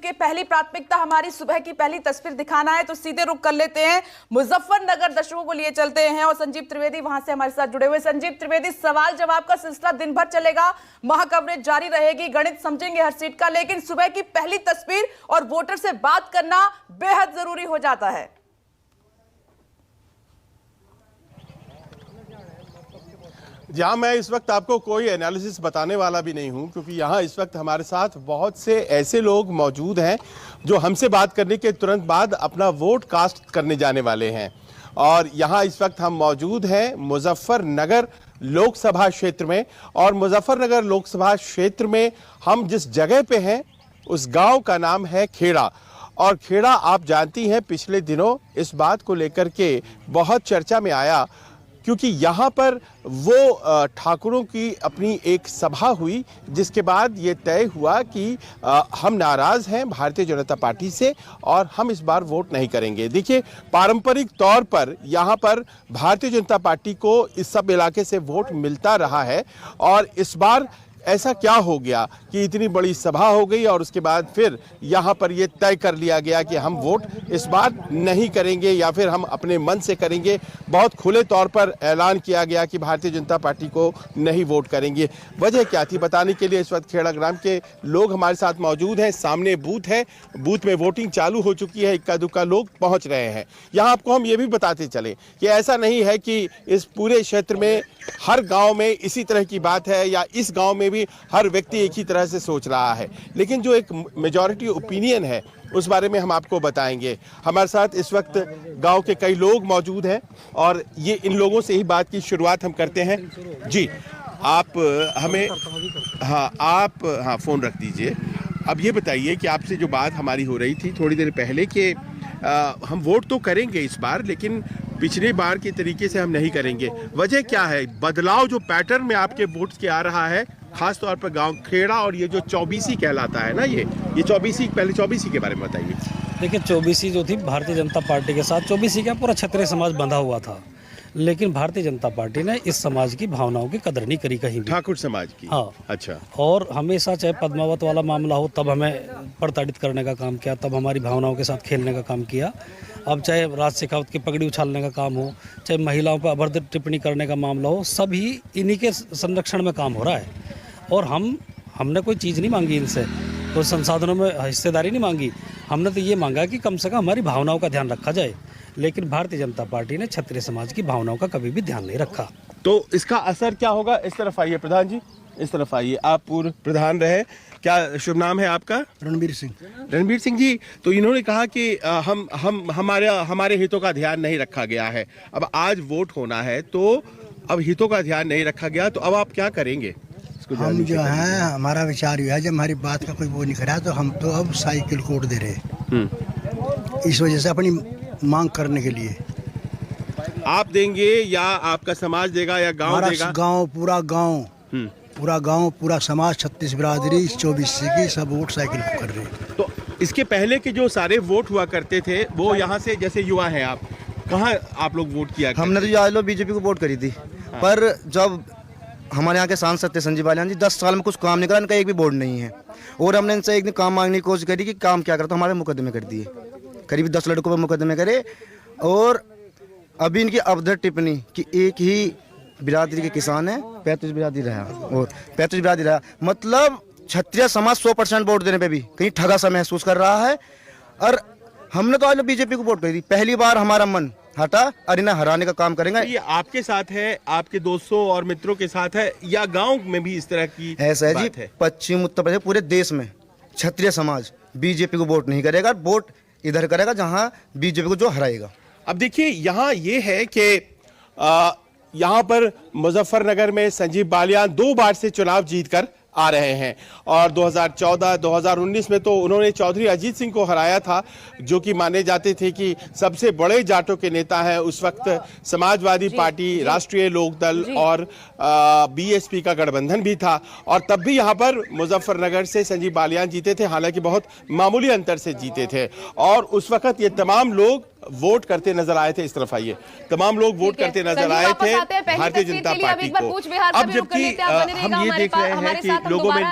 देखिए पहली प्राथमिकता हमारी सुबह की पहली तस्वीर दिखाना है, तो सीधे रुख कर लेते हैं मुजफ्फरनगर। दर्शकों को लिए चलते हैं और संजीव त्रिवेदी वहां से हमारे साथ जुड़े हुए। संजीव त्रिवेदी, सवाल जवाब का सिलसिला दिन भर चलेगा, महाकवरेज जारी रहेगी, गणित समझेंगे हर सीट का, लेकिन सुबह की पहली तस्वीर और वोटर से बात करना बेहद जरूरी हो जाता है। जहां मैं इस वक्त आपको कोई एनालिसिस बताने वाला भी नहीं हूं, क्योंकि यहां इस वक्त हमारे साथ बहुत से ऐसे लोग मौजूद हैं जो हमसे बात करने के तुरंत बाद अपना वोट कास्ट करने जाने वाले हैं। और यहां इस वक्त हम मौजूद हैं मुजफ्फरनगर लोकसभा क्षेत्र में, और मुजफ्फरनगर लोकसभा क्षेत्र में हम जिस जगह पे हैं उस गांव का नाम है खेड़ा। और खेड़ा आप जानती हैं पिछले दिनों इस बात को लेकर के बहुत चर्चा में आया, क्योंकि यहाँ पर वो ठाकुरों की अपनी एक सभा हुई जिसके बाद ये तय हुआ कि हम नाराज़ हैं भारतीय जनता पार्टी से और हम इस बार वोट नहीं करेंगे। देखिए, पारंपरिक तौर पर यहाँ पर भारतीय जनता पार्टी को इस सब इलाके से वोट मिलता रहा है, और इस बार ऐसा क्या हो गया कि इतनी बड़ी सभा हो गई और उसके बाद फिर यहाँ पर ये तय कर लिया गया कि हम वोट इस बार नहीं करेंगे या फिर हम अपने मन से करेंगे। बहुत खुले तौर पर ऐलान किया गया कि भारतीय जनता पार्टी को नहीं वोट करेंगे। वजह क्या थी बताने के लिए इस वक्त खेड़ा ग्राम के लोग हमारे साथ मौजूद हैं। सामने बूथ है, बूथ में वोटिंग चालू हो चुकी है, इक्का दुक्का लोग पहुँच रहे हैं। यहाँ आपको हम ये भी बताते चले कि ऐसा नहीं है कि इस पूरे क्षेत्र में हर गांव में इसी तरह की बात है या इस गांव में भी हर व्यक्ति एक ही तरह से सोच रहा है, लेकिन जो एक मेजॉरिटी ओपिनियन है उस बारे में हम आपको बताएंगे। हमारे साथ इस वक्त गांव के कई लोग मौजूद हैं और ये इन लोगों से ही बात की शुरुआत हम करते हैं। जी, आप हमें हाँ फ़ोन रख दीजिए। अब ये बताइए कि आपसे जो बात हमारी हो रही थी थोड़ी देर पहले कि हम वोट तो करेंगे इस बार, लेकिन पिछले बार के तरीके से हम नहीं करेंगे। वजह क्या है? बदलाव जो पैटर्न में आपके वोट्स के आ रहा है, खास तौर पर गांव खेड़ा और ये जो चौबीसी कहलाता है ना, ये चौबीसी, पहले चौबीसी के बारे में बताइए। देखिए, चौबीसी जो थी भारतीय जनता पार्टी के साथ, चौबीसी का पूरा क्षत्रिय समाज बंधा हुआ था, लेकिन भारतीय जनता पार्टी ने इस समाज की भावनाओं की कदर नहीं करी कहीं भी, ठाकुर समाज की। हाँ, अच्छा। और हमेशा चाहे पद्मावत वाला मामला हो तब हमें प्रताड़ित करने का काम किया, तब हमारी भावनाओं के साथ खेलने का काम किया। अब चाहे राज शेखावत की पगड़ी उछालने का काम हो, चाहे महिलाओं पर अभद्र टिप्पणी करने का मामला हो, सभी इन्हीं के संरक्षण में काम हो रहा है। और हमने कोई चीज़ नहीं मांगी इनसे, कोई संसाधनों में हिस्सेदारी नहीं मांगी। हमने तो ये मांगा कि कम से कम हमारी भावनाओं का ध्यान रखा जाए, लेकिन भारतीय जनता पार्टी ने क्षत्रिय समाज की भावनाओं का कभी भी ध्यान नहीं रखा। तो इसका असर क्या होगा? इस तरफ आइए प्रधान जी, इस तरफ आइए। आप पूर्व प्रधान रहे, क्या शुभ नाम है आपका? रणबीर सिंह। रणबीर सिंह जी, तो इन्होंने कहा कि हमारे हितों का ध्यान नहीं रखा गया है। अब आज वोट होना है तो अब हितों का ध्यान नहीं रखा गया, तो अब आप क्या करेंगे? हम जो है, हमारा विचार यह है, जब हमारी बात का कोई वो नहीं करा तो हम तो अब साइकिल कोड दे रहे, इस वजह से अपनी मांग करने के लिए। आप देंगे या आपका समाज देगा या गांव देगा? गांव, पूरा गांव, पूरा समाज, 36 बिरादरी, 24 की सब वोट साइकिल को कर रहे हैं। तो इसके पहले के जो सारे वोट हुआ करते थे वो यहाँ से, जैसे युवा हैं आप, कहाँ आप लोग वोट किया? हमने तो आज लोग बीजेपी को वोट करी थी, पर जब हमारे यहाँ के सांसद थे संजीव बालियान जी, 10 साल में कुछ काम नहीं करा, इनका एक भी बोर्ड नहीं है। और हमने इनसे एक दिन काम मांगने की कोशिश करी कि काम क्या करता, हमारे मुकदमे कर दिए, करीब 10 लड़कों पर मुकदमे करे। और अभी इनकी अभद्र टिप्पणी कि एक ही बिरादरी के किसान है, 35 बिरादरी रहा, और 35 बिरादरी रहा, मतलब क्षत्रिय समाज 100% वोट देने पे भी कहीं ठगा सा महसूस कर रहा है। और हमने तो आज बीजेपी को वोट करी थी, पहली बार हमारा मन हटा और इन्हें हराने का काम करेंगे। ये आपके साथ है, आपके दोस्तों और मित्रों के साथ है, या गांव में भी इस तरह की ऐसा है जी? पश्चिम उत्तर प्रदेश, पूरे देश में क्षत्रिय समाज बीजेपी को वोट नहीं करेगा, वोट इधर करेगा जहां बीजेपी को जो हराएगा। अब देखिए, यहाँ ये है कि यहाँ पर मुजफ्फरनगर में संजीव बालियान 2 बार से चुनाव जीतकर आ रहे हैं, और 2014, 2019 में तो उन्होंने चौधरी अजीत सिंह को हराया था, जो कि माने जाते थे कि सबसे बड़े जाटों के नेता हैं। उस वक्त समाजवादी पार्टी, राष्ट्रीय लोकदल और बीएसपी का गठबंधन भी था, और तब भी यहाँ पर मुजफ्फरनगर से संजीव बालियान जीते थे, हालांकि बहुत मामूली अंतर से जीते थे। और उस वक्त ये तमाम लोग वोट करते नजर आए थे। इस तरफ आइए, तमाम लोग वोट करते नजर आए थे भारतीय जनता पार्टी को। अब जबकि हम ये देख रहे हैं कि लोगों में